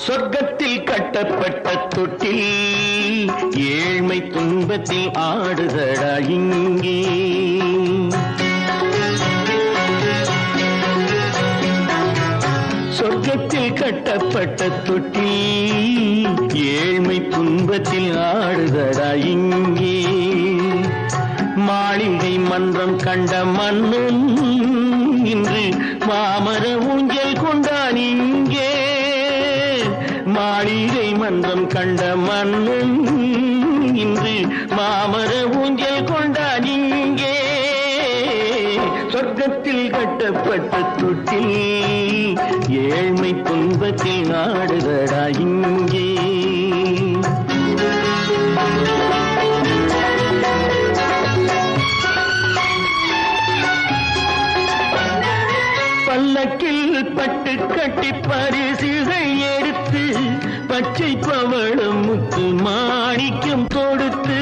சொர்க்கத்தில் கட்டப்பட்ட தொட்டில் ஏழ்மை துன்பத்தில் ஆடுதடா இங்கே. சொர்க்கத்தில் கட்டப்பட்ட தொட்டில் ஏழ்மை துன்பத்தில் ஆடுதடா இங்கே. மாளிகை மன்றம் கண்ட மன்னன் இன்று மாமர ஊஞ்சல் கொண்டான் இங்கே. மாளிகை மன்றம் கண்ட மன்னன் இன்று மாமர ஊஞ்சல் கொண்டான் இங்கே. சொர்க்கத்தில் கட்டப்பட்ட தொட்டில் ஏழ்மை துன்பத்தில் ஆடுதடா இங்கே. பல்லக்கில் பட்டு கட்டி பரிசுகள் எடுத்து பச்சை பவளம் முத்து மாணிக்கம் தொடுத்து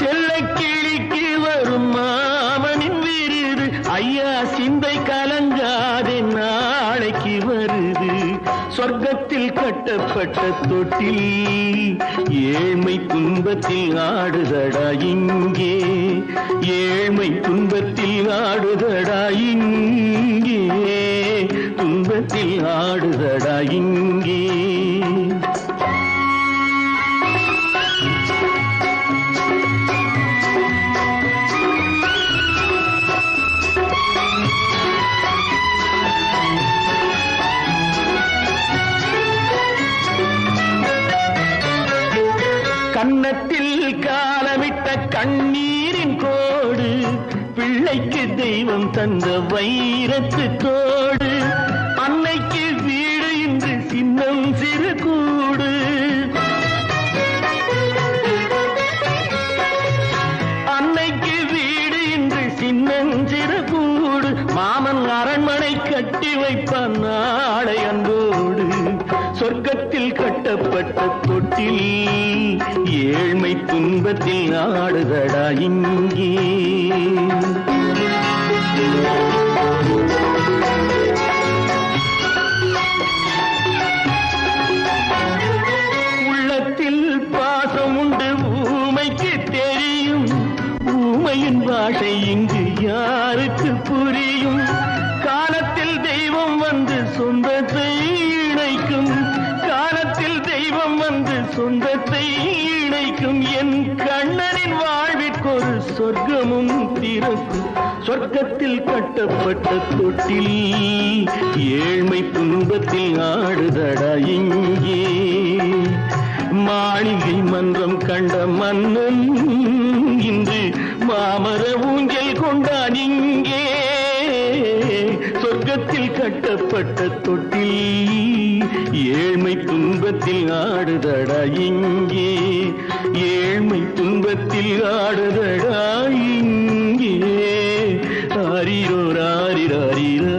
செல்ல கிளிக்கு வரும் மாமனின் விருது. ஐயா சிந்தை கலங்காதே நாளைக்கு வருது. சொர்க்கத்தில் கட்டப்பட்ட தொட்டில் ஏழ்மை துன்பத்தில் ஆடுதடா இங்கே. ஏழ்மை துன்பத்தில் ஆடுதடா இங்கே. துன்பத்தில் ஆடுதடா இங்கே. கன்னத்தில் காலமிட்ட கண்ணீரின் கோடு பிள்ளைக்கு தெய்வம் தந்த வைரத்து தோடு. அன்னைக்கு வீடு இன்று சின்னம் சிறு கூடு. அன்னைக்கு வீடு இன்று சின்னம் சிறு கூடு. மாமன் அரண்மனை கட்டி வைப்பான் நாளை அன்போடு. சொர்க்கத்தில் கட்டப்பட்ட தொட்டில் ஏழ்மை துன்பத்தில் ஆடுதடா இங்கே. உள்ளத்தில் பாசம் உண்டு ஊமைக்கு தெரியும். ஊமையின் பாஷை இங்கு யாருக்கு புரியும்? காலத்தில் தெய்வம் வந்து சொந்தத்தை இணைக்கும். காலத்தில் தெய்வம் வந்து சொந்தத்தை இணைக்கும். என் கண்ணனின் வாழ்விற்கொரு சொர்க்கமும் திறக்கும். சொர்க்கத்தில் கட்டப்பட்ட தொட்டில் ஏழ்மை துன்பத்தில் ஆடுதடா இங்கே. மாளிகை மன்றம் கண்ட மன்னன் இன்று மாமர ஊஞ்சல் கொண்டான் இங்கே. சொர்க்கத்தில் கட்டப்பட்ட தொட்டில் ஏழ்மை துன்பத்தில் ஆடுதடா இங்கே. ஏழ்மை துன்பத்தில் ஆடுதடா இங்கே. ஆரிரோ ராரிராரிரா.